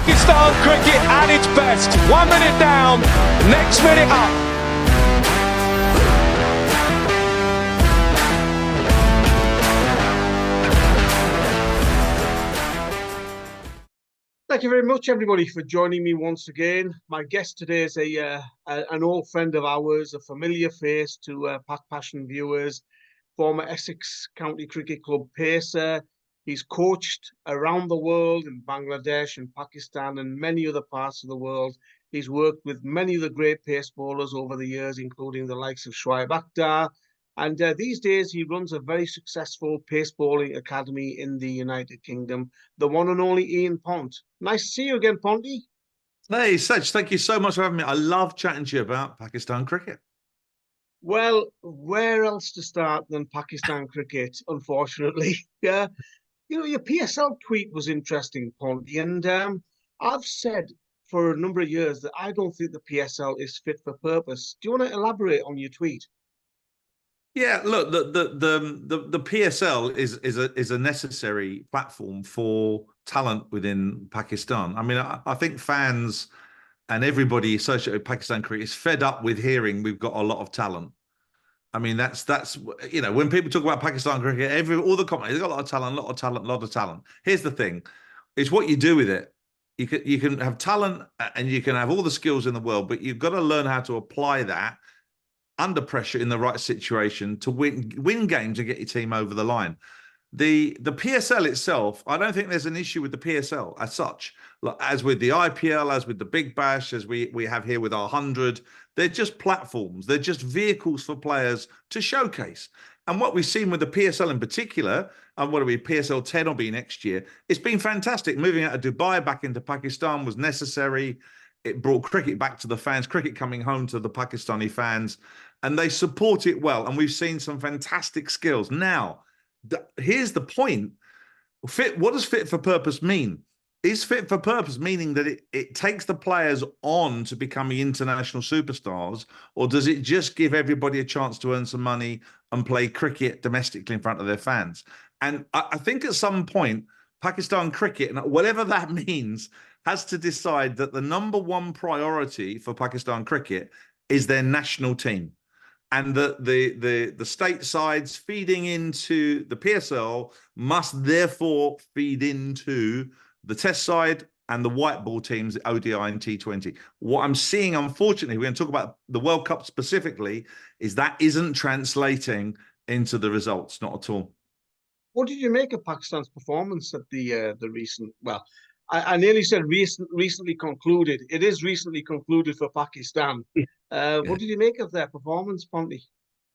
Pakistan cricket at its best. 1 minute down, next minute up. Thank you very much, everybody, for joining me once again. My guest today is an old friend of ours, a familiar face to PakPassion viewers, former Essex County Cricket Club pacer. He's coached around the world in Bangladesh and Pakistan and many other parts of the world. He's worked with many of the great pace bowlers over the years, including the likes of Shoaib Akhtar. And these days, he runs a very successful pace bowling academy in the United Kingdom, the one and only Ian Pont. Nice to see you again, Ponty. Hey, Saj, thank you so much for having me. I love chatting to you about Pakistan cricket. Well, where else to start than Pakistan cricket, unfortunately? Yeah. You know, your PSL tweet was interesting, Ponty, and I've said for a number of years that I don't think the PSL is fit for purpose. Do you want to elaborate on your tweet? Yeah, look, the PSL is a necessary platform for talent within Pakistan. I mean, I think fans and everybody associated with Pakistan cricket is fed up with hearing we've got a lot of talent. I mean, that's you know, when people talk about Pakistan cricket, all the comments, they've got a lot of talent, a lot of talent, a lot of talent. Here's the thing: it's what you do with it. You can have talent and you can have all the skills in the world, but you've got to learn how to apply that under pressure in the right situation to win games and get your team over the line. The PSL itself, I don't think there's an issue with the PSL as such. As with the IPL, as with the Big Bash, as we have here with our 100, they're just platforms. They're just vehicles for players to showcase. And what we've seen with the PSL in particular, and what are we, PSL 10 will be next year, it's been fantastic. Moving out of Dubai back into Pakistan was necessary. It brought cricket back to the fans, cricket coming home to the Pakistani fans, and they support it well. And we've seen some fantastic skills. Now, here's the point. What does fit for purpose mean? Is fit for purpose meaning that it takes the players on to becoming international superstars, or does it just give everybody a chance to earn some money and play cricket domestically in front of their fans? And I think at some point, Pakistan cricket, and whatever that means, has to decide that the number one priority for Pakistan cricket is their national team. And the state sides feeding into the PSL must therefore feed into the test side and the white ball teams, ODI and T20. What I'm seeing, unfortunately, we're going to talk about the World Cup specifically, is that isn't translating into the results, not at all. What did you make of Pakistan's performance at the recent, well, I nearly said recently concluded. It is recently concluded for Pakistan. What did you make of their performance, Ponty?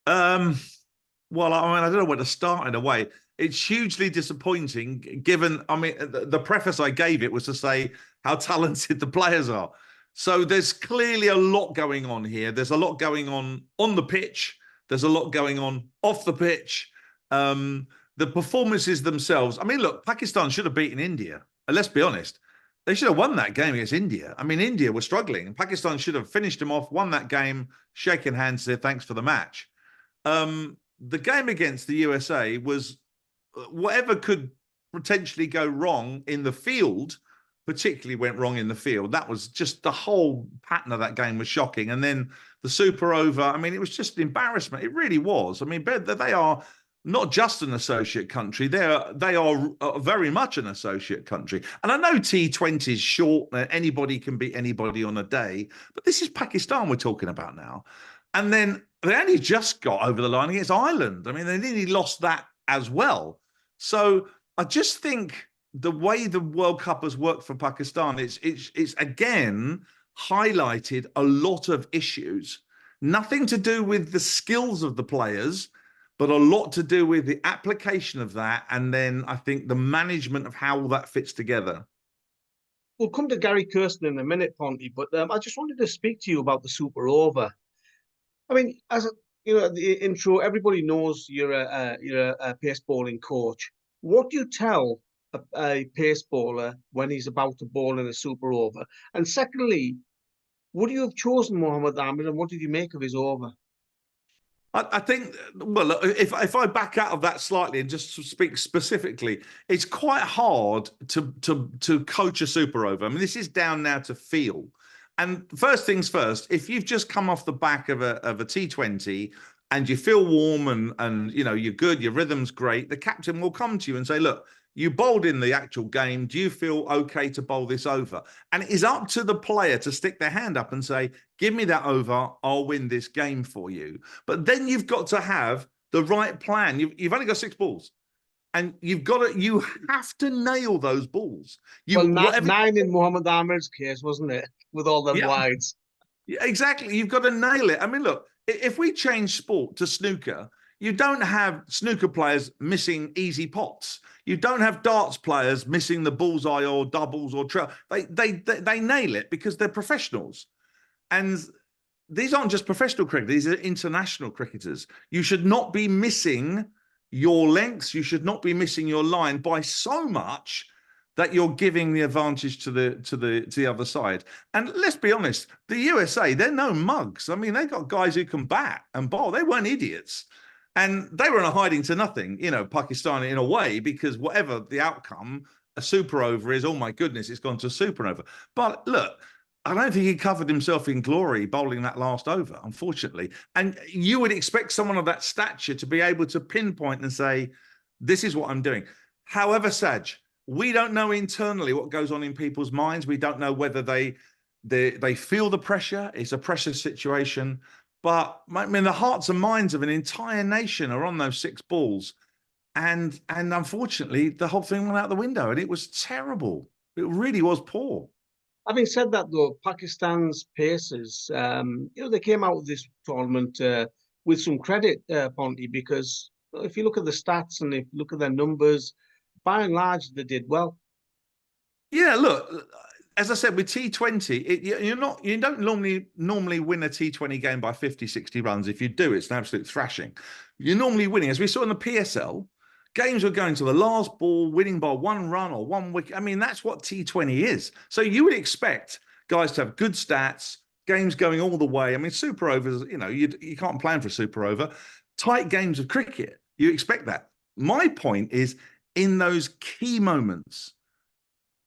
Well, I mean, I don't know where to start in a way. It's hugely disappointing given, I mean, the preface I gave it was to say how talented the players are. So there's clearly a lot going on here. There's a lot going on the pitch. There's a lot going on off the pitch. The performances themselves, I mean, look, Pakistan should have beaten India. And let's be honest, they should have won that game against India. I mean, India was struggling, and Pakistan should have finished them off, won that game, shaken hands, said thanks for the match. The game against the USA was whatever could potentially go wrong in the field, particularly went wrong in the field. That was just the whole pattern of that game was shocking. And then the super over, I mean, it was just an embarrassment. It really was. I mean, they are not just an associate country, they are very much an associate country. And I know T20 is short, anybody can beat anybody on a day, but this is Pakistan we're talking about now. And then they only just got over the line against Ireland. I mean, they nearly lost that as well. So I just think the way the World Cup has worked for Pakistan, it's again highlighted a lot of issues, nothing to do with the skills of the players, but a lot to do with the application of that. And then I think the management of how all that fits together. We'll come to Gary Kirsten in a minute, Ponty, but I just wanted to speak to you about the super over. I mean, as you know, the intro, everybody knows you're a pace bowling coach. What do you tell a pace bowler when he's about to bowl in a super over? And secondly, would you have chosen Mohammad Ahmed, and what did you make of his over? I think, well, look, if I back out of that slightly and just speak specifically, it's quite hard to coach a super over. I mean, this is down now to feel. And first things first, if you've just come off the back of a T20 and you feel warm and you know you're good, your rhythm's great, the captain will come to you and say, look, you bowled in the actual game. Do you feel okay to bowl this over? And it is up to the player to stick their hand up and say, give me that over. I'll win this game for you. But then you've got to have the right plan. You've only got 6 balls. And you have to nail those balls. Well, 9 in Mohammed Ahmed's case, wasn't it? With all them wides. Yeah, exactly. You've got to nail it. I mean, look, if we change sport to snooker, you don't have snooker players missing easy pots. You don't have darts players missing the bullseye or doubles or they nail it because they're professionals. And these aren't just professional cricketers, these are international cricketers. You should not be missing your lengths, you should not be missing your line by so much that you're giving the advantage to the other side. And let's be honest, the USA, they're no mugs. I mean, they got guys who can bat and bowl. They weren't idiots. And they were in a hiding to nothing, you know, Pakistan in a way, because whatever the outcome, a super over is, oh my goodness, it's gone to a super over. But look, I don't think he covered himself in glory bowling that last over, unfortunately. And you would expect someone of that stature to be able to pinpoint and say, this is what I'm doing. However, Saj, we don't know internally what goes on in people's minds. We don't know whether they feel the pressure. It's a pressure situation. But I mean, the hearts and minds of an entire nation are on those 6 balls. And unfortunately, the whole thing went out the window and it was terrible. It really was poor. Having said that, though, Pakistan's pacers, you know, they came out of this tournament with some credit, Ponty, because if you look at the stats and if you look at their numbers, by and large, they did well. Yeah, look, as I said, with T20, you don't normally win a T20 game by 50, 60 runs. If you do, it's an absolute thrashing. You're normally winning, as we saw in the PSL. Games were going to the last ball, winning by 1 run or 1 wicket. I mean, that's what T20 is. So you would expect guys to have good stats, games going all the way. I mean, super overs, you know, you can't plan for super over. Tight games of cricket, you expect that. My point is, in those key moments,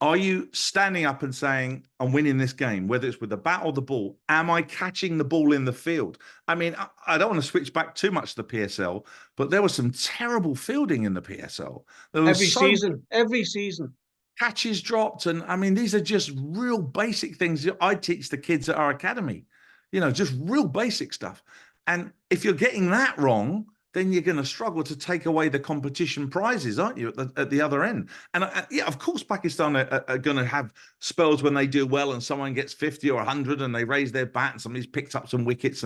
are you standing up and saying, I'm winning this game, whether it's with the bat or the ball? Am I catching the ball in the field? I mean, I don't want to switch back too much to the PSL, but there was some terrible fielding in the PSL. Every season. Catches dropped. And I mean, these are just real basic things I teach the kids at our academy, you know, just real basic stuff. And if you're getting that wrong, then you're going to struggle to take away the competition prizes, aren't you, at the other end? And yeah, of course, Pakistan are going to have spells when they do well and someone gets 50 or 100 and they raise their bat and somebody's picked up some wickets.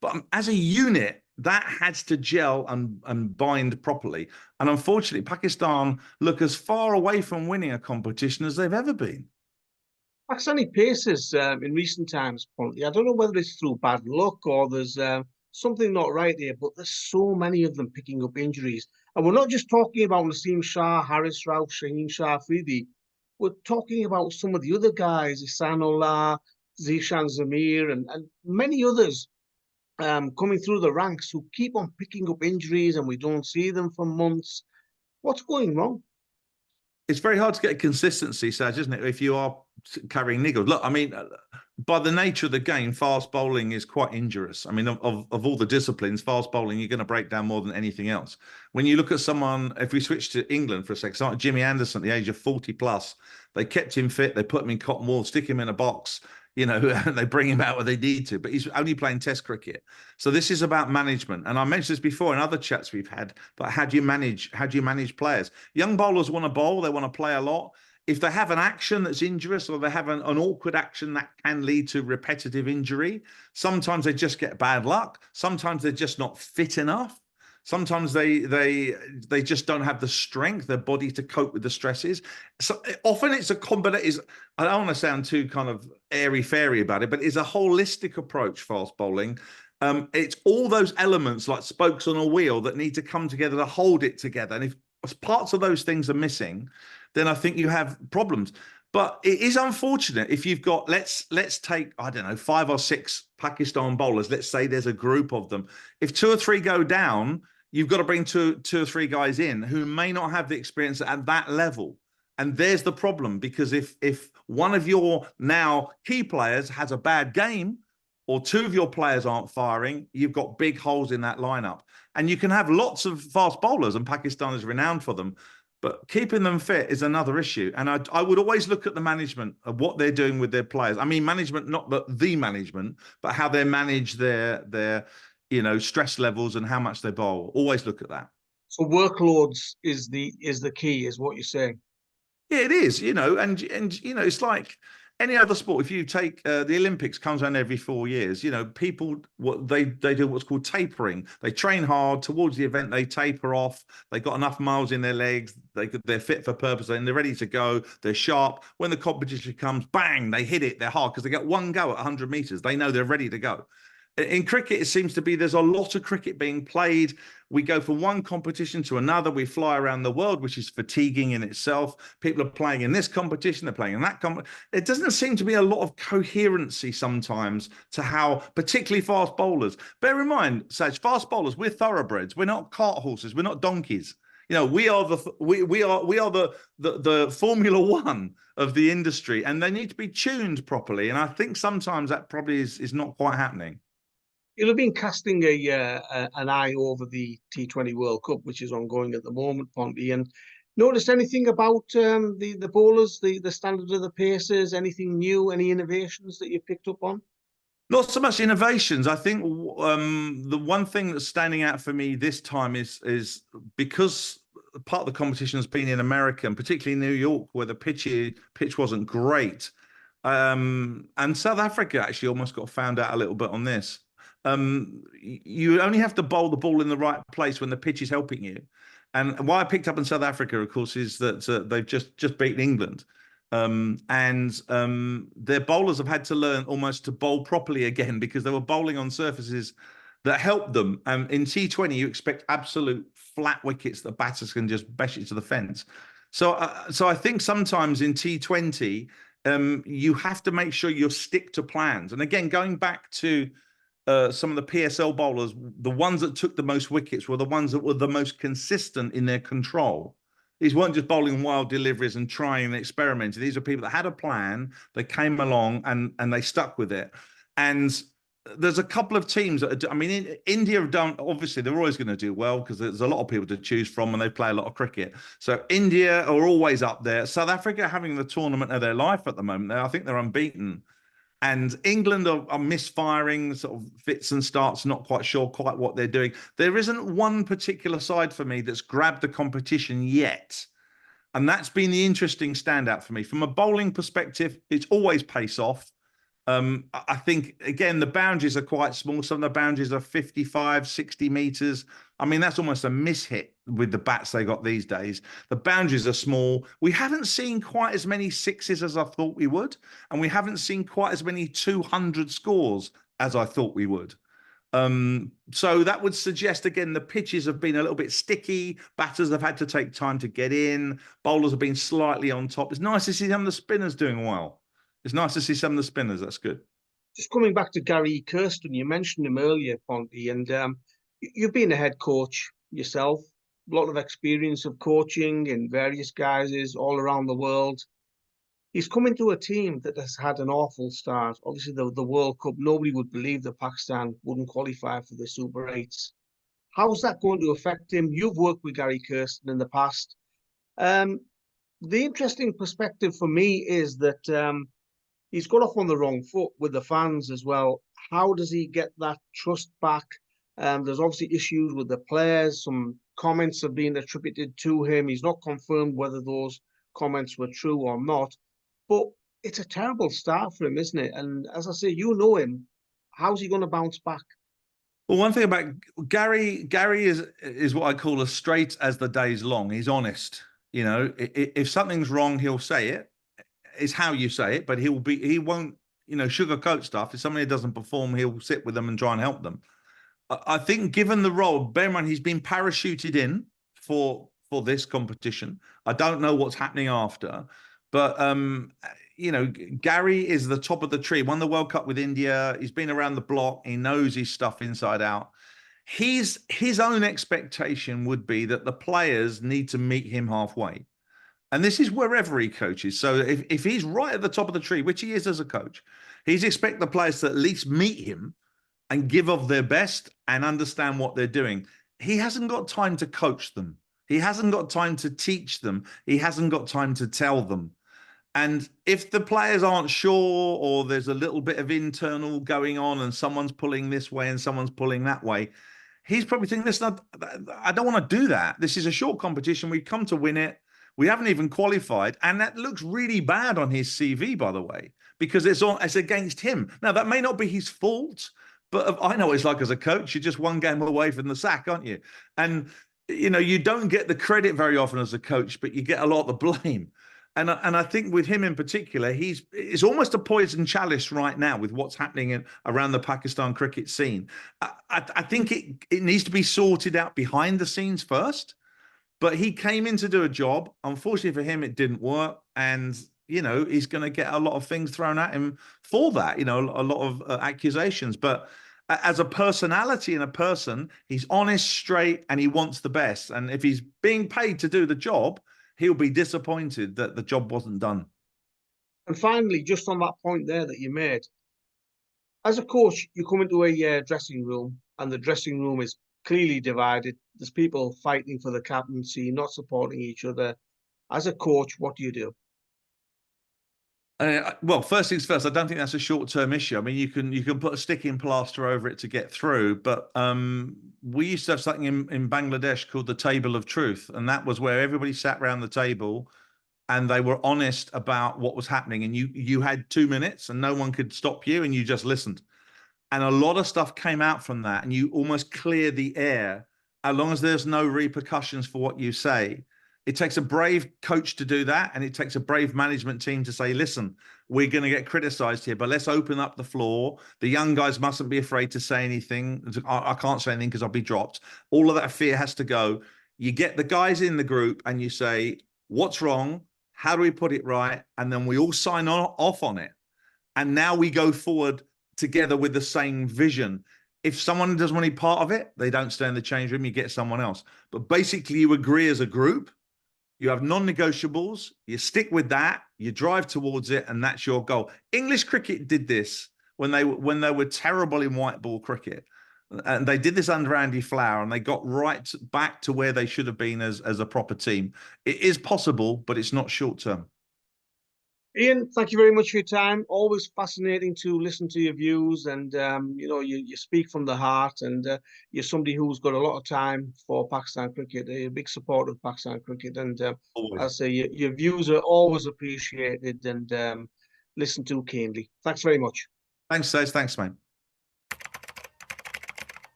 But as a unit, that has to gel and bind properly. And unfortunately, Pakistan look as far away from winning a competition as they've ever been. Pakistani pacers in recent times, I don't know whether it's through bad luck or there's something not right here, but there's so many of them picking up injuries. And we're not just talking about Naseem Shah, Haris Rauf, Shaheen Shah Afridi. We're talking about some of the other guys, Ihsanullah, Zishan Zamir, and many others coming through the ranks who keep on picking up injuries and we don't see them for months. What's going wrong? It's very hard to get consistency, Saj, isn't it, if you are carrying niggles? Look, I mean, by the nature of the game, fast bowling is quite injurious. I mean, of all the disciplines, fast bowling, you're going to break down more than anything else. When you look at someone, if we switch to England for a second, like Jimmy Anderson at the age of 40 plus, they kept him fit, they put him in cotton wool, stick him in a box, you know, and they bring him out where they need to, but he's only playing test cricket. So this is about management. And I mentioned this before in other chats we've had, but how do you manage players? Young bowlers want to bowl, they want to play a lot. If they have an action that's injurious or they have an awkward action that can lead to repetitive injury, sometimes they just get bad luck. Sometimes they're just not fit enough. Sometimes they just don't have the strength, their body to cope with the stresses. So often it's a combination. I don't want to sound too kind of airy-fairy about it, but it's a holistic approach, fast bowling. It's all those elements like spokes on a wheel that need to come together to hold it together. And if parts of those things are missing, then I think you have problems. But it is unfortunate if you've got, let's take, I don't know, 5 or 6 Pakistan bowlers. Let's say there's a group of them. If 2 or 3 go down, you've got to bring two or three guys in who may not have the experience at that level. And there's the problem, because if one of your now key players has a bad game, or 2 of your players aren't firing, you've got big holes in that lineup. And you can have lots of fast bowlers, and Pakistan is renowned for them, but keeping them fit is another issue. And I would always look at the management of what they're doing with their players. I mean, management, not the management, but how they manage their stress levels and how much they bowl. Always look at that. So workloads is the key, is what you're saying. Yeah, it is, and it's like any other sport. If you take the Olympics, comes around every 4 years, people, what they do what's called tapering. They train hard towards the event, they taper off, they got enough miles in their legs, they're fit for purpose, and they're ready to go, they're sharp. When the competition comes, bang, they hit it, they're hard, because they get one go at 100 meters. They know they're ready to go. In cricket, it seems to be there's a lot of cricket being played. We go from one competition to another. We fly around the world, which is fatiguing in itself. People are playing in this competition, they're playing in that competition. It doesn't seem to be a lot of coherency sometimes to how, particularly fast bowlers. Bear in mind, Saj, fast bowlers, we're thoroughbreds. We're not cart horses. We're not donkeys. We are the Formula One of the industry, and they need to be tuned properly. And I think sometimes that probably is not quite happening. You'll have been casting an eye over the T20 World Cup, which is ongoing at the moment, Ponty, and noticed anything about the bowlers, the standard of the pacers, anything new, any innovations that you picked up on? Not so much innovations. I think the one thing that's standing out for me this time is because part of the competition has been in America, and particularly New York, where the pitch wasn't great. And South Africa actually almost got found out a little bit on this. You only have to bowl the ball in the right place when the pitch is helping you. And why I picked up in South Africa, of course, is that they've just beaten England. Their bowlers have had to learn almost to bowl properly again, because they were bowling on surfaces that helped them. In T20, you expect absolute flat wickets that batters can just bash it to the fence. So I think sometimes in T20, you have to make sure you stick to plans. And again, going back to some of the PSL bowlers, the ones that took the most wickets were the ones that were the most consistent in their control. These weren't just bowling wild deliveries and trying and experimenting. These are people that had a plan, they came along and they stuck with it. And there's a couple of teams that India have done, obviously they're always going to do well because there's a lot of people to choose from and they play a lot of cricket. So India are always up there. South Africa having the tournament of their life at the moment. I think they're unbeaten. And England are misfiring, sort of fits and starts, not quite sure quite what they're doing. There isn't one particular side for me that's grabbed the competition yet. And that's been the interesting standout for me. From a bowling perspective, it's always pace off. I think, again, the boundaries are quite small. Some of the boundaries are 55, 60 meters. I mean, that's almost a mishit with the bats they got these days. The boundaries are small. We haven't seen quite as many sixes as I thought we would. And we haven't seen quite as many 200 scores as I thought we would. So that would suggest, again, the pitches have been a little bit sticky. Batters have had to take time to get in. Bowlers have been slightly on top. It's nice to see some of the spinners doing well. It's nice to see some of the spinners. That's good. Just coming back to Gary Kirsten, you mentioned him earlier, Ponty, and you've been a head coach yourself, a lot of experience of coaching in various guises all around the world. He's come into a team that has had an awful start. Obviously, the World Cup, nobody would believe that Pakistan wouldn't qualify for the Super 8s. How's that going to affect him? You've worked with Gary Kirsten in the past. The interesting perspective for me is that he's got off on the wrong foot with the fans as well. How does he get that trust back? There's obviously issues with the players. Some comments have been attributed to him. He's not confirmed whether those comments were true or not. But it's a terrible start for him, isn't it? And as I say, you know him. How's he going to bounce back? Well, one thing about Gary is what I call as straight as the day's long. He's honest. If something's wrong, he'll say it. It's how you say it, but he won't, sugarcoat stuff. If somebody doesn't perform, he'll sit with them and try and help them. I think given the role, bear in mind, he's been parachuted in for this competition. I don't know what's happening after, But you know, Gary is the top of the tree. Won the World Cup with India. He's been around the block. He knows his stuff inside out. His own expectation would be that the players need to meet him halfway. And this is wherever he coaches. So if he's right at the top of the tree, which he is as a coach, he's expect the players to at least meet him and give of their best and understand what they're doing. He hasn't got time to coach them. He hasn't got time to teach them. He hasn't got time to tell them. And if the players aren't sure, or there's a little bit of internal going on and someone's pulling this way and someone's pulling that way, he's probably thinking, listen, I don't want to do that. This is a short competition. We've come to win it. We haven't even qualified. And that looks really bad on his CV, by the way, because it's against him. Now, that may not be his fault, but I know what it's like as a coach. You're just one game away from the sack, aren't you? And, you know, you don't get the credit very often as a coach, but you get a lot of the blame. And I think with him in particular, it's almost a poison chalice right now with what's happening around the Pakistan cricket scene. I think it needs to be sorted out behind the scenes first. But he came in to do a job. Unfortunately for him, it didn't work. And, you know, he's going to get a lot of things thrown at him for that, you know, a lot of accusations. But as a personality and a person, he's honest, straight, and he wants the best. And if he's being paid to do the job, he'll be disappointed that the job wasn't done. And finally, just on that point there that you made, as a coach, you come into a dressing room, and the dressing room is clearly divided. There's people fighting for the captaincy, not supporting each other. As a coach, what do you do? Well, first things first, I don't think that's a short-term issue. I mean, you can put a sticking plaster over it to get through, but we used to have something in Bangladesh called the Table of Truth, and that was where everybody sat around the table and they were honest about what was happening, and you had 2 minutes and no one could stop you, and you just listened. And a lot of stuff came out from that, and you almost clear the air as long as there's no repercussions for what you say. It takes a brave coach to do that, and it takes a brave management team to say, listen, we're going to get criticized here, but let's open up the floor. The young guys mustn't be afraid to say anything. I can't say anything because I'll be dropped. All of that fear has to go. You get the guys in the group and you say, what's wrong? How do we put it right? And then we all sign off on it. And now we go forward together with the same vision. If someone doesn't want any part of it, they don't stay in the change room, you get someone else. But basically you agree as a group, you have non-negotiables, you stick with that, you drive towards it, and that's your goal. English cricket did this when they were terrible in white ball cricket. And they did this under Andy Flower, and they got right back to where they should have been as a proper team. It is possible, but it's not short term. Ian, thank you very much for your time. Always fascinating to listen to your views, and you know, you speak from the heart, and you're somebody who's got a lot of time for Pakistan cricket. A big supporter of Pakistan cricket, and I say your views are always appreciated and listened to keenly. Thanks very much. Thanks, Saj. Thanks, mate.